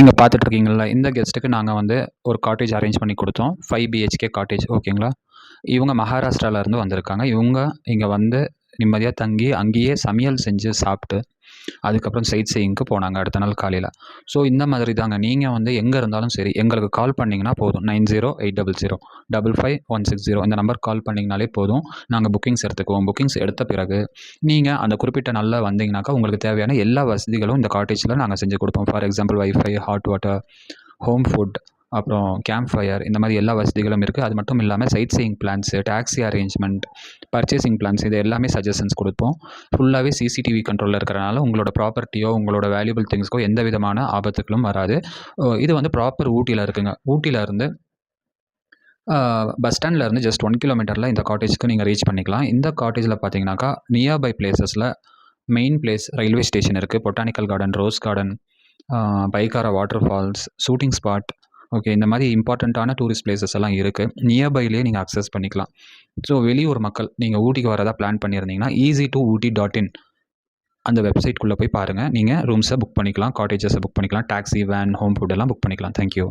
இங்க பார்த்துட்ருக்கீங்கள்ல, இந்த கெஸ்ட்டுக்கு நாங்க வந்து ஒரு காட்டேஜ் அரேஞ்ச் பண்ணி குடுத்தோம். 5 பிஹெச்கே காட்டேஜ் ஓகேங்களா? இவங்க மகாராஷ்டிராலருந்து வந்திருக்காங்க. இவங்க இங்க வந்து நிம்மதியா தங்கி, அங்கேயே சமையல் செஞ்சு சாப்ட்டு, அதுக்கப்புறம் சைட் சீயிங்க்கு போனாங்க அடுத்த நாள் காலையில. ஸோ இந்த மாதிரி தாங்க. நீங்க வந்து எங்க இருந்தாலும் சரி, எங்களுக்கு கால் பண்ணீங்கன்னா போதும். 9080055160 இந்த நம்பருக்கு கால் பண்ணீங்கனாலே போதும். நாங்க புக்கிங்ஸ் எடுத்துக்குவோம். புக்கிங்ஸ் எடுத்த பிறகு, நீங்க அந்த குறிப்பிட்ட நாள்ல வந்தீங்கனாக்கா, உங்களுக்கு தேவையான எல்லா வசதிகளும் இந்த காட்டேஜ்ல நாங்க செஞ்சு குடுப்போம். For example wifi, hot water, home food, அப்புறம் கேம்ப் ஃபயர் இந்த மாதிரி எல்லா வசதிகளும் இருக்குது. அது மட்டும் இல்லாமல் sightseeing plans, taxi arrangement, purchasing plans இது எல்லாமே சஜஷன்ஸ் கொடுப்போம். ஃபுல்லாகவே சிசிடிவி கண்ட்ரோலில் இருக்கிறனால உங்களோட ப்ராப்பர்ட்டியோ உங்களோட வேல்யூபிள் திங்ஸ்க்கோ எந்த விதமான ஆபத்துகளும் வராது. இது வந்து ப்ராப்பர் ஊட்டியில் இருக்குங்க. ஊட்டியில் இருந்து பஸ் ஸ்டாண்ட்ல இருந்து ஜஸ்ட் 1 கிலோமீட்டரில் இந்த காட்டேஜ்க்கு நீங்கள் ரீச் பண்ணிக்கலாம். இந்த காட்டேஜில் பார்த்தீங்கன்னாக்கா நியர்பை பிளேசஸில் மெயின் பிளேஸ் ரயில்வே ஸ்டேஷன் இருக்குது, botanical garden, rose garden, Pykara water falls, shooting spot, okay இந்த மாதிரி இம்பார்ட்டண்ட்டான டூரிஸ்ட் பிளேசஸ் எல்லாம் இருக்குது. நியர்பைலேயே நீங்கள் அக்சஸ் பண்ணிக்கலாம். ஸோ வெளியூர் மக்கள் நீங்கள் ஊட்டிக்கு வரதா பிளான் பண்ணியிருந்தீங்கன்னா easy2ooty.in அந்த வெப்சைட்குள்ளே போய் பாருங்கள். நீங்கள் ரூம்ஸை புக் பண்ணிக்கலாம், காட்டேஜஸை புக் பண்ணிக்கலாம், டாக்ஸி, வேன், ஹோம் ஃபுட் எல்லாம் புக் பண்ணிக்கலாம். தேங்க்யூ.